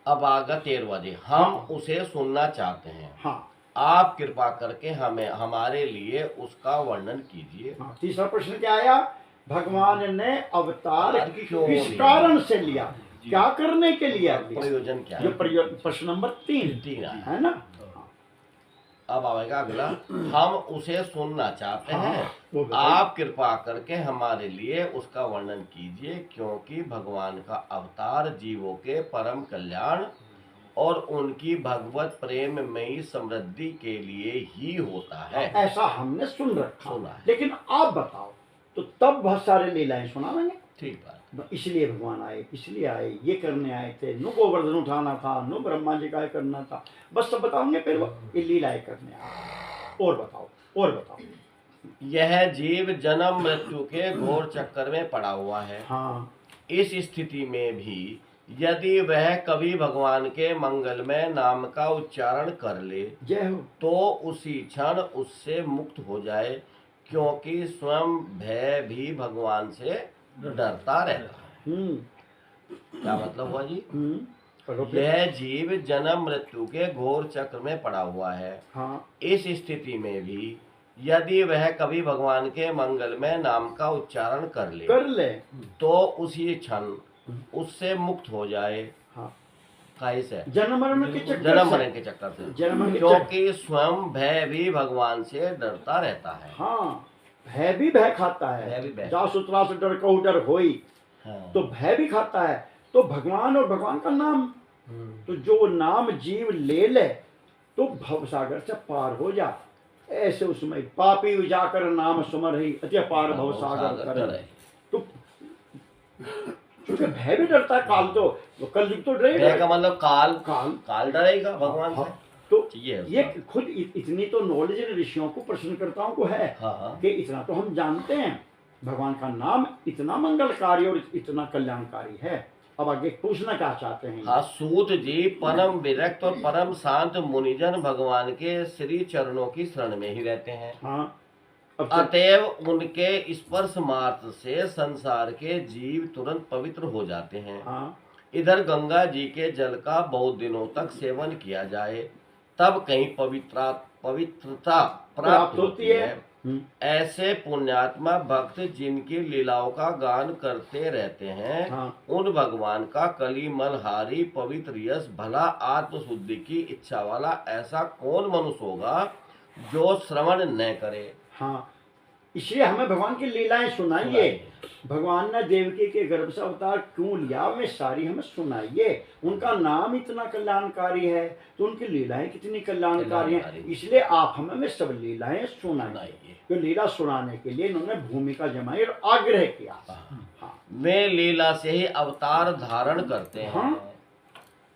अबागा 13 हम उसे सुनना चाहते हैं। हाँ, आप कृपा करके हमें हमारे लिए उसका वर्णन कीजिए। हाँ। तीसरा प्रश्न क्या आया? भगवान ने अवतार क्यों किस लिया? कारण से लिया, क्या करने के लिए लिया? प्रयोजन क्या ये है? प्रश्न नंबर 3 तीन है ना। अब आएगा अगला, हम उसे सुनना चाहते हाँ, हैं, वो बताइए। आप कृपा करके हमारे लिए उसका वर्णन कीजिए, क्योंकि भगवान का अवतार जीवों के परम कल्याण और उनकी भगवत प्रेममयी समृद्धि के लिए ही होता है। ऐसा हमने सुन रखा सुना है। लेकिन आप बताओ, तो तब बहुत सारे लीलाएं सुनावेंगे। ठीक बात। इसलिए भगवान आए, इसलिए आए, ये करने आए थे, नु गोवर्धन उठाना था, नु ब्रह्मा जी का ये करना था, बस सब बताओगे। फिर वो ये लीलाएं करने आए। और बताओ, और बताओ। यह जीव जन्म मृत्यु के घोर चक्कर में पड़ा हुआ है। हाँ, इस स्थिति में भी यदि वह कभी भगवान के मंगलमय नाम का उच्चारण कर ले जय हो। तो उसी क्षण उससे मुक्त हो जाए, क्योंकि स्वयं भय भी भगवान से डरता रहता है। क्या मतलब हुआ जी? करो फिर। यह जीव जन्म मृत्यु के घोर चक्र में पड़ा हुआ है। हाँ, इस स्थिति में भी यदि वह कभी भगवान के मंगलमय नाम का उच्चारण कर ले तो उसी क्षण उससे मुक्त हो जाए। हाँ, कैसे? जन्म मरण के चक्कर जन्म से। मरण के चक्कर से, जन्म के क्योंकि स्वयं भय भी भगवान से डरता रहता है। हाँ, भय भी भय खाता भय है। भी भय। जा सुतरा से डर कहूँ डर होई। हाँ। तो भय भी खाता है। तो भगवान और भगवान का नाम, तो जो नाम जीव ले ले तो भवसागर से पार हो जा। ऐसे उसमें पापी जाकर नाम सुमर ही अति पार भवसागर करे। तो क्योंकि भय भी डरता है काल, तो कल युग तो डरेगा। भय का मतलब काल काल डरेगा भगवान से। तो ये ये खुद इतनी तो नॉलेज ऋषियों को, प्रश्नकर्ताओं को है कि इतना तो हम जानते हैं भगवान का नाम इतना मंगलकारी और इतना कल्याणकारी है। अब आगे पूछना क्या चाहते हैं? हाँ, सूत जी परम विरक्त और परम शांत मुनिजन भगवान के श्री चरणों की शरण में ही रहते हैं। हाँ, अतएव उनके स्पर्श मात्र से संसार के जीव तुरंत पवित्र हो जाते हैं। हाँ, इधर गंगा जी के जल का बहुत दिनों तक सेवन किया जाए तब कहीं पवित्रता प्राप्त होती है। ऐसे पुण्यात्मा भक्त जिनकी लीलाओं का गान करते रहते हैं, हाँ, उन भगवान का कलिमलहारी पवित्र यश भला आत्मशुद्धि की इच्छा वाला ऐसा कौन मनुष्य होगा जो श्रवण न करे। हाँ, इसलिए हमें भगवान की लीलाएं सुनाइए। भगवान ने देवकी के गर्भ से अवतार क्यों लिया, वे सारी हमें सुनाइए। उनका नाम इतना कल्याणकारी है तो उनकी लीलाएं कितनी कल्याणकारी हैं। इसलिए आप हमें वे सब लीलाएं सुनाइए। तो लीला सुनाने के लिए इन्होंने भूमिका जमाई और आग्रह किया। हाँ, वे लीला से ही अवतार धारण करते हैं। हाँ,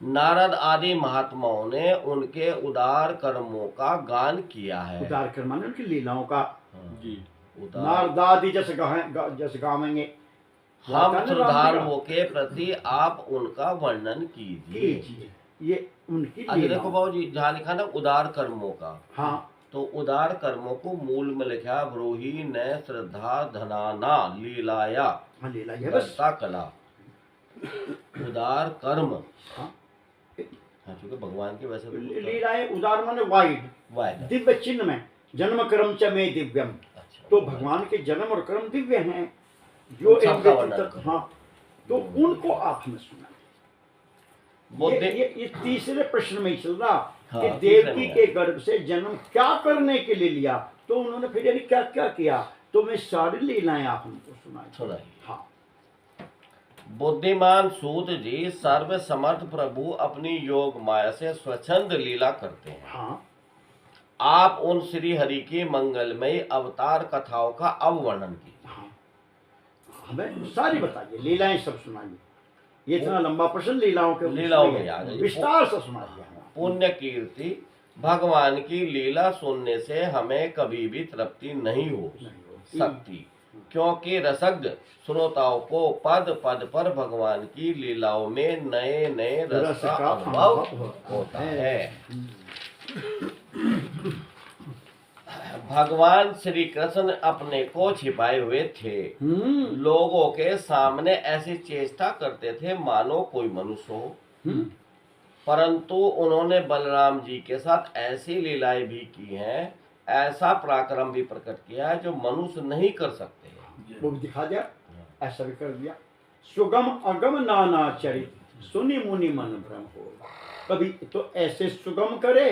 नारद आदि महात्माओं ने उनके उदार कर्मों का गान किया है। उदार कर्म माने उनकी लीलाओं का। जी, नारदादि जैसे गावेंगे। हम श्रद्धालुओं के प्रति आप उनका वर्णन कीजिए। ये उनकी अगर देखो बाबू जी, जहाँ लिखा ना उदार कर्मों का, हाँ, तो उदार कर्मों को मूल में लिखा ब्रूहि न श्रद्धा धनाना लीलाया। हाँ, लीला है बस। कला उदार कर्म। हाँ, क्योंकि भगवान के वैसे लीलाएं उदार माने वाइड, दिव्य चिन्ह में जन्म कर्म च में दिव्यम। तो भगवान के जन्म और कर्म दिव्य हैं जो हाँ, तो उनको आप हमें सुना। ये तीसरे प्रश्न में ही चल रहा कि देवकी के गर्भ से जन्म क्या करने के लिए लिया, तो उन्होंने फिर यानी क्या क्या किया, तो मैं सारी लीलाएं आप हमको सुनाई। हाँ, बुद्धिमान सूत जी सर्व समर्थ प्रभु अपनी योग माया से स्वच्छंद लीला करते हैं। हाँ, आप उन श्री हरि की मंगलमयी अवतार कथाओं का अब वर्णन कीजिए। हाँ, हमें सारी बताइए, लीलाएं सब सुनाइए। ये इतना लंबा प्रश्न लीलाओं के में विस्तार से सुनाइए। पुण्य कीर्ति भगवान की लीला सुनने से हमें कभी भी तृप्ति नहीं हो सकती, क्योंकि रसज्ञ श्रोताओं को पद पद पर भगवान की लीलाओं में नए नए रस का अनुभव होता है। भगवान श्री कृष्ण अपने को छिपाए हुए थे। लोगों के सामने ऐसी चेष्टा करते थे मानो कोई मनुष्य हो। परंतु उन्होंने बलराम जी के साथ ऐसी लीलाएं भी की हैं, ऐसा पराक्रम भी प्रकट किया है जो मनुष्य नहीं कर सकते। वो भी दिखा दिया, ऐसा भी कर दिया। सुगम अगम नाना चरित सुनि मुनि मन भ्रम हो। कभी तो ऐसे सुगम करे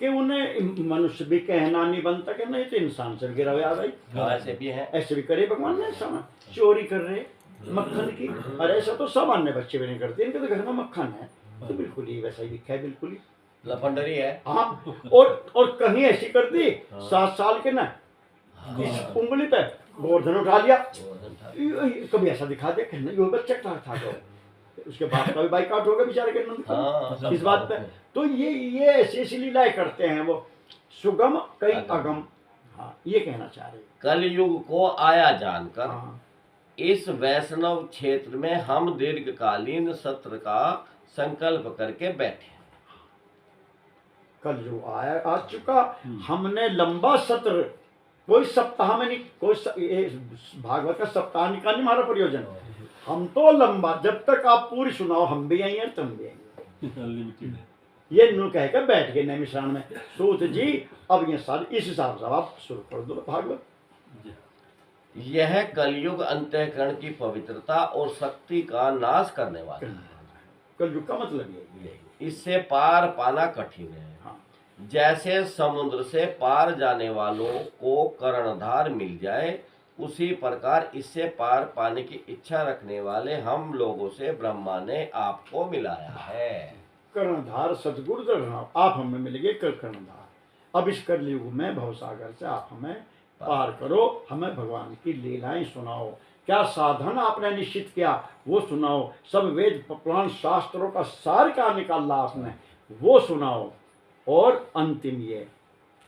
कि उन्हें मनुष्य भी कहना नहीं बनता कि नहीं तो इंसान से गिरा हुआ भाई। ऐसे भी हैं। ऐसे भी करे भगवान ने समय चोरी कर रहे मक्खन की, और ऐसा तो सामान्य बच्चे भी नहीं करते, इनके तो घर में मक्खन है, तो बिल्कुल ही वैसा ही दिखा है, बिल्कुल ही लफंडरी है। हाँ। और कहीं ऐसी कर दी 7 साल के ना, इस उंगली पे गोवर्धन उठा लिया, कभी ऐसा दिखा दे कि नहीं वो बच्चा था तो उसके बाप का भी बाइकआउट हो गया बेचारे के नंद का इस बात पे। तो ये ऐसी लीलाएं करते हैं वो, सुगम कई अगम। हाँ, ये कहना चाह रहे। कलयुग को आया जानकर हाँ, इस वैष्णव क्षेत्र में हम दीर्घकालीन सत्र का संकल्प करके बैठे। कल जो आया आ चुका, हमने लंबा सत्र, कोई सप्ताह में नहीं, भागवत का सप्ताह निकालने हमारा प्रयोजन, हम तो लंबा, जब तक आप पूरी सुनाओ हम भी आएंगे तुम भी आएंगे। ये नु कह कर बैठ गए नैमिषारण्य में, सूत जी अब ये सारे इस हिसाब से आप शुरू कर दो भागवत। यह कलयुग अंतःकरण की पवित्रता और शक्ति का नाश करने वाला है। कलयुग का मतलब ये इससे पार पाना कठिन है। हाँ। जैसे समुद्र से पार जाने वालों को कर्णधार मिल जाए, उसी प्रकार इससे पार पाने की इच्छा रखने वाले हम लोगों से ब्रह्मा ने आपको मिलाया है। कर्णधार सदगुरु दर्शनाओ, आप हमें मिलेंगे कर्णधार। अब इस कलयुग में भवसागर से आप हमें पार करो, हमें भगवान की लीलाएं सुनाओ, क्या साधन आपने निश्चित किया वो सुनाओ, सब वेद पुराण शास्त्रों का सार क्या निकाला आपने वो सुनाओ। और अंतिम ये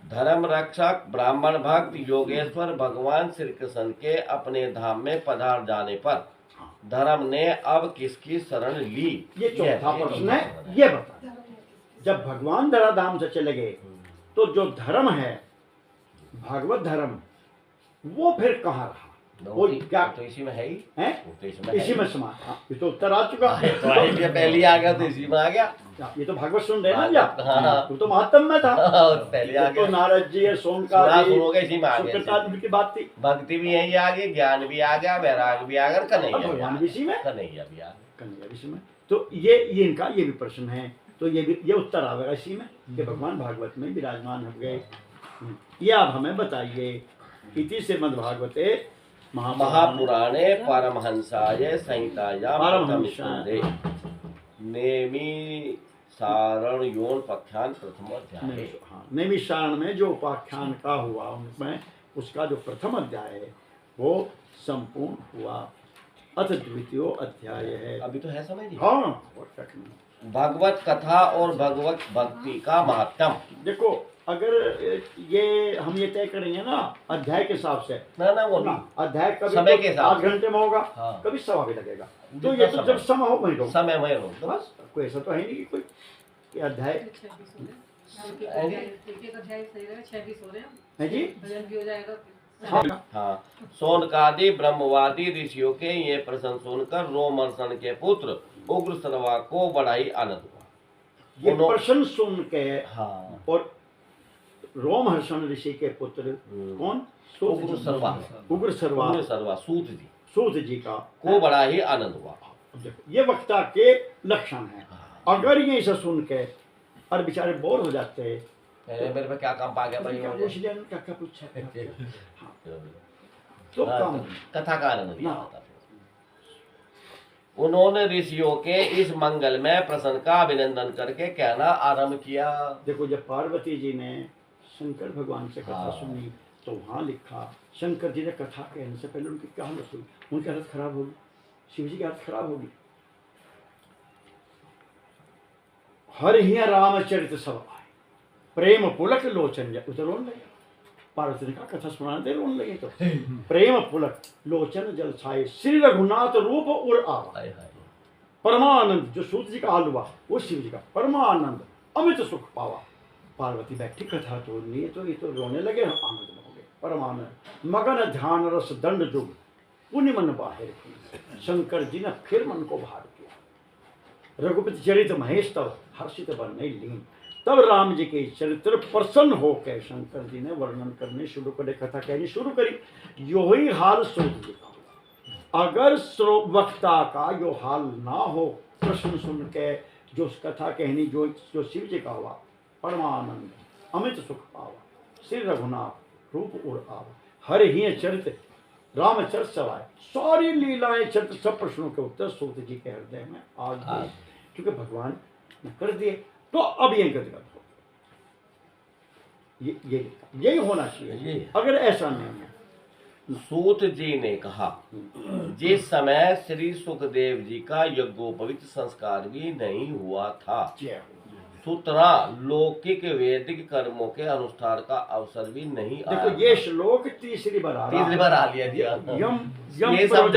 धर्म रक्षक ब्राह्मण भक्त योगेश्वर भगवान श्री कृष्ण के अपने धाम में पधार जाने पर धर्म ने अब किसकी शरण ली? ये चौथा प्रश्न है। ये बता, जब भगवान धराधाम से चले गए तो जो धर्म है भागवत धर्म वो फिर कहाँ रहा? वो क्या तो इसी में है ही है? तो इसी में समा। हाँ, ये तो उत्तर आ चुका है। तो पहले आ गया तो इसी में आ गया। ये तो भागवत सुन रहे ना भैया। हाँ। तू तो महात्म में था। पहले आ गया तो नारद जी है, सोनका जी, सुनोगे इसी में आ गया। शुक्राचार्य की बात थी। भक्ति भी यही आ गई, ज्ञान भी आ गया, वैराग भी आ गया, कन्हैया भगवान भी इसी में, कन्हैया भी आ गया, कन्हैया भी इसी में। तो ये इनका ये भी प्रश्न है, तो ये उत्तर आवेगा इसी में कि भगवान भागवत में विराजमान हो गए। ये आप हमें बताइए। इति श्रीमद्भागवते महापुराणे परमहंसाय संहितायां स्कंधे नेमि सारण योन पख्यान प्रथम अध्याय। हाँ, नैमिषारण्य में जो उपाख्यान का हुआ उनमें उसका जो प्रथम अध्याय है वो संपूर्ण हुआ। अथ द्वितीय अध्याय है। अभी तो है समझ। हाँ, और क्या कहना। भगवत कथा और भगवत भक्ति का महत्व। देखो, अगर ये हम ये तय करेंगे ना अध्याय के हिसाब से, ना वो ना अध्याय कभी समय तो के हिसाब 8 घंटे में होगा। हाँ। कभी सवा भी लगेगा। तो ये तो जब समय हो वही समय में हो तो बस, कोई ऐसा तो है नहीं कि कोई ये अध्याय है जी। हाँ। सोनकादि ब्रह्मवादी ऋषियों के ये प्रश्न सुनकर रोमहर्षण के पुत्र उग्र सर्वा को बड़ा ही आनंद हुआ। ये प्रश्न सुन के हाँ। और रोमहर्षण ऋषि के पुत्र कौन? उग्र सर्वा सूत जी का को बड़ा ही आनंद हुआ। ये वक्ता के लक्षण है। अगर ये इसे सुन के और बेचारे बोर हो जाते हैं, मेरे पे क्या काम पा गया भाई? क्या क्या पूछा तो काम कथा का आनंद नहीं आता। उन्होंने ऋषियों के इस मंगल में प्रश्न का अभिनंदन करके कहना आरंभ किया। देखो, जब पार्वती जी ने शंकर भगवान से कथा सुनी तो वहाँ लिखा शंकर जी ने कथा कहने से पहले उनकी क्या हालत हुई? उनकी हालत खराब होगी, शिव जी की हालत खराब होगी। हर ही रामचरित सब आए प्रेम पुलक लोचन, उसे रोन लगे। पार्वती ने कहा कथा सुनाने दे, रोन लगे। तो प्रेम पुलक लोचन जल छाए श्री रघुनाथ रूप उर आवा। परमानंद, जो सूत जी का हाल हुआ वो शिव जी का परमानंद अमित सुख पावा। पार्वती बैठी कथा तोड़नी है तो ये तो रोने लगे, आनंद में हो गए। परमानंद मगन ध्यान रस दंड जुग पुण्य मन बाहर। शंकर जी ने फिर मन को बाहर किया। रघुपति चरित महेश तब हर्षित बने लीन। तब राम जी के चरित्र प्रसन्न हो के शंकर जी ने वर्णन करने शुरू करे, कथा कहनी शुरू करी। यो ही हाल सूत जी का हुआ। अगर वक्ता का यो हाल ना हो, प्रश्न सुन के जो कथा कहनी जो शिव जी का हुआ, परमानंद अमित सुख पावा, श्री रघुनाथ रूप उर आवा, हर ही चरित रामचरित सवाय। सारी लीलाएं चरित्र सब प्रश्नों के उत्तर सूत जी के हृदय में आ गए, क्योंकि भगवान ने कर दिए। तो अब ये गदगद हो, यही होना चाहिए। अगर ऐसा नहीं है, सूत जी ने कहा, जिस समय श्री सुखदेव जी का यज्ञोपवीत संस्कार भी नहीं हुआ था, सूत्रा लौकिक वैदिक कर्मों के अनुष्ठान का अवसर भी नहीं आया। देखो ये श्लोक तीसरी बार आ लिया ये सब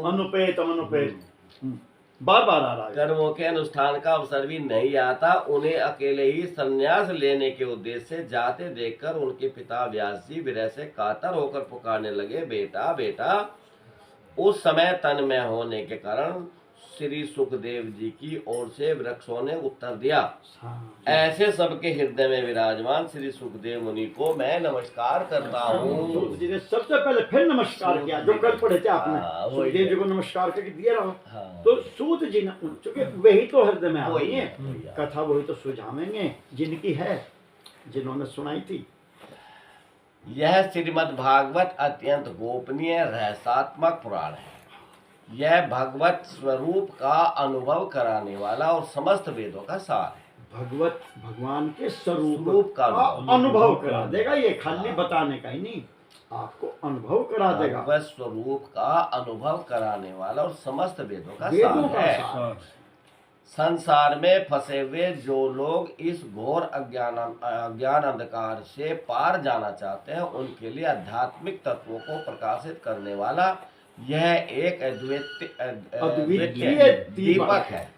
अनुपेत बार बार आ रहा है। कर्मों के अनुष्ठान का अवसर भी नहीं आता। उन्हें अकेले ही संन्यास लेने के उद्देश्य से जाते देखकर उनके पिता व्यास जी विरह से कातर होकर पुकारने लगे, बेटा बेटा। उस समय तन्मय होने के कारण श्री सुखदेव जी की ओर से वृक्षों ने उत्तर दिया, ऐसे सबके हृदय में विराजमान श्री सुखदेव मुनि को मैं नमस्कार करता हूँ। सूत जी ने सबसे पहले फिर नमस्कार किया, जो कल पढ़े थे आपने, सुखदेव जी को नमस्कार करके दिया रहा। तो सूत जी ने, चूंकि वही तो हृदय में आ गई है, कथा वही तो सुझावेंगे जिनकी है, जिन्होंने सुनाई थी। यह श्रीमद् भागवत अत्यंत गोपनीय रहस्यात्मक पुराण है। यह भगवत स्वरूप का अनुभव कराने वाला और समस्त वेदों का सार है। भगवान के स्वरूप का अनुभव करा देगा। ये खाली बताने का ही नहीं, आपको अनुभव करा देगा। भगवत स्वरूप का अनुभव कराने वाला और समस्त वेदों का सार है। संसार में फंसे हुए जो लोग इस घोर अज्ञान अंधकार से पार जाना चाहते हैं, उनके लिए आध्यात्मिक तत्वों को प्रकाशित करने वाला यह एक अद्वितीय दीपक है।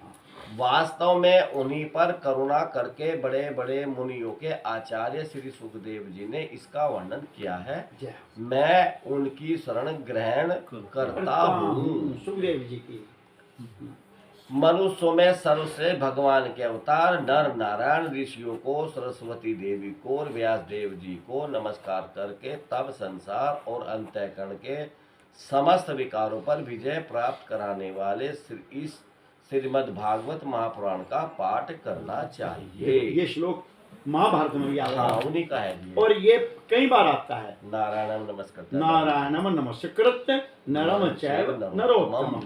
वास्तव में उन्हीं पर करुणा करके बड़े बड़े मुनियों के आचार्य श्री सुखदेव जी ने इसका वर्णन किया है। मैं उनकी शरण ग्रहण करता हूँ। सुखदेव जी की मनुष्यों में सर्वश्रेष्ठ भगवान के अवतार नर नारायण ऋषियों को, सरस्वती देवी को और व्यास देव जी को नमस्कार करके तब संसार और अंतःकरण के समस्त विकारों पर विजय प्राप्त कराने वाले इस श्रीमद् भागवत महापुराण का पाठ करना चाहिए। ये श्लोक महाभारत में भी आता है। उन्हीं का है और ये कई बार आता है। नारायणम नमस्कृत्य नरम चैव नरोत्तमं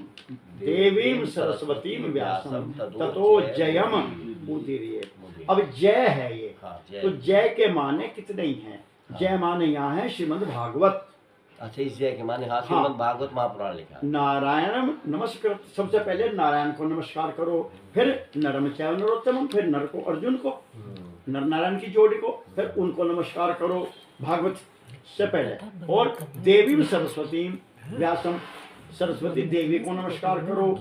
देवीं सरस्वतीं व्यासं ततो जयम उदीरयेत्। अब जय है ये, तो जय के माने कितने ही हैं। जय माने यहाँ है श्रीमद् भागवत। अच्छा, इस जय के माने श्रीमद् भागवत महापुराण लिखा। नारायण नमस्कृत, सबसे पहले नारायण को नमस्कार करो, फिर नरम चैव नरोत्तमं, फिर नर को अर्जुन को, नर नारायण की जोड़ी को, फिर उनको नमस्कार करो भागवत से पहले। और देवी सरस्वती व्यासम, सरस्वती देवी को नमस्कार करो,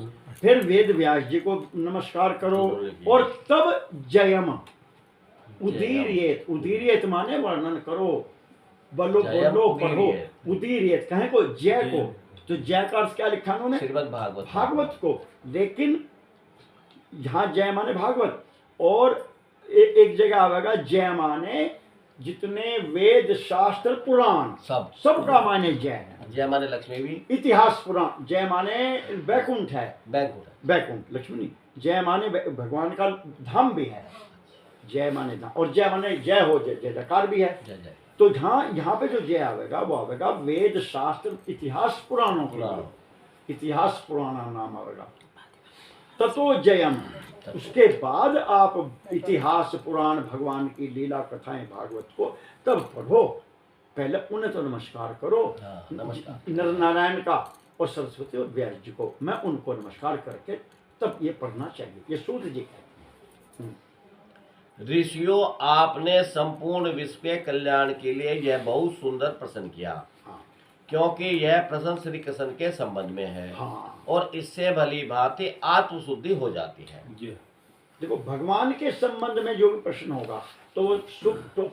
फिर वेद व्यास जी को नमस्कार करो, और तब जयम उदीरयेत्। उदीरयेत् माने वर्णन करो, बोलो बोलो पढ़ो। उदीरयेत् कहें को जय को, तो जय का अर्थ क्या लिखा उन्होंने? श्रीमद् भागवत को। लेकिन यहाँ जय माने भागवत, और एक जगह आवेगा जय माने जितने वेद शास्त्र पुराण सब का माने जय है। जय माने लक्ष्मी भी, इतिहास पुराण। जय माने वैकुंठ है, वैकुंठ लक्ष्मी नहीं। जय माने भगवान का धाम भी है, जय माने धाम। और जय माने जय हो, जय जयकार भी है। जय जय। तो यहाँ पे जो जय आवेगा वो आवेगा वेद शास्त्र इतिहास पुराणों की, इतिहास पुराना नाम आवेगा। ततो जयम, उसके बाद आप इतिहास पुराण भगवान की लीला कथाएं भागवत को तब पढ़ो। पहले उन्हें तो नमस्कार करो, नर नारायण का और सरस्वती और व्यास जी को, मैं उनको नमस्कार करके तब ये पढ़ना चाहिए। ये सूत जी का। ऋषियों, आपने संपूर्ण विश्व के कल्याण के लिए यह बहुत सुंदर प्रश्न किया, क्योंकि यह प्रश्न श्री कृष्ण के संबंध में है। और इससे भली भांति आत्मशुद्धि हो जाती है। देखो, भगवान के संबंध में जो भी प्रश्न होगा तो वो सुख तो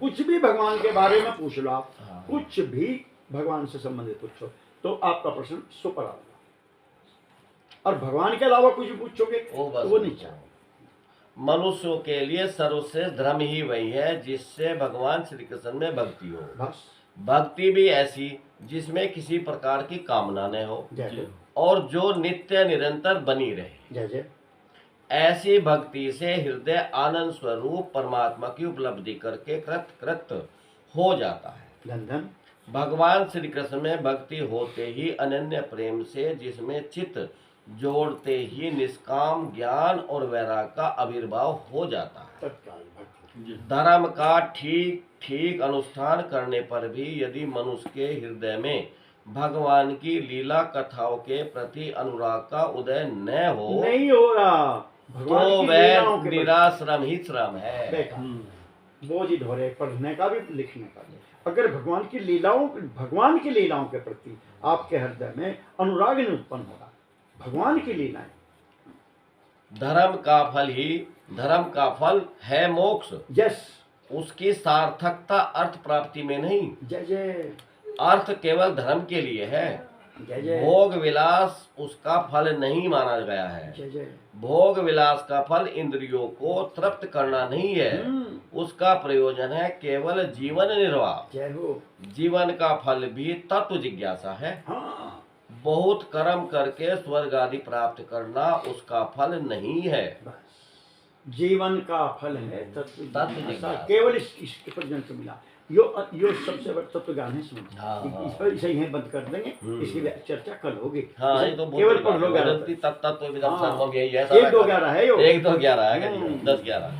कुछ भी भगवान के बारे में पूछ लो आप, कुछ भी भगवान से संबंधित पूछो तो आपका प्रश्न सुपर आएगा। और भगवान के अलावा कुछ पूछोगे तो वो नहीं चाहिए। मनुष्यों के लिए सर्वश्रेष्ठ धर्म ही वही है जिससे भगवान श्री कृष्ण में भक्ति हो। बस भक्ति भी ऐसी जिसमें किसी प्रकार की कामना न हो जय जय और जो नित्य निरंतर बनी रहे। जय जय। ऐसी भक्ति से हृदय आनंद स्वरूप परमात्मा की उपलब्धि करके कृत हो जाता है। धन धन। भगवान श्री कृष्ण में भक्ति होते ही अनन्य प्रेम से जिसमें चित्त जोड़ते ही निष्काम ज्ञान और वैराग का आविर्भाव हो जाता है। तत्काल भक्ति। धर्म का ठीक ठीक अनुष्ठान करने पर भी यदि मनुष्य के हृदय में भगवान की लीला कथाओं के प्रति अनुराग का उदय न हो नहीं हो रहा, भगवान तो की वह लीलाओं के प्रति। निराश्रम ही श्रम है। देखा, बोझ ही ढोरे, पढ़ने का भी लिखने का भी। अगर भगवान की लीलाओं के प्रति आपके हृदय में अनुराग नहीं उत्पन्न हो रहा, भगवान की लीलाएं, धर्म का फल है मोक्ष। यस, उसकी सार्थकता अर्थ प्राप्ति में नहीं, जय जय अर्थ केवल धर्म के लिए है। जय जय भोग विलास उसका फल नहीं माना गया है। जय जय। भोग विलास का फल इंद्रियों को तृप्त करना नहीं है, उसका प्रयोजन है केवल जीवन निर्वाह। जय हो। जीवन का फल भी तत्व जिज्ञासा है। हाँ, बहुत कर्म करके स्वर्ग आदि प्राप्त करना उसका फल नहीं है। बस जीवन का फल है तत्व जिज्ञासा, केवल इसके पर्यंत मिला। यो सबसे बड़ा तत्व ज्ञान है। समझ, इस पर इसे यहीं बंद कर देंगे, इसकी चर्चा कल होगी। हाँ, ये तो केवल पढ़ लो 11 तत्व एक 2 11 है, 1 2 11 है 10 11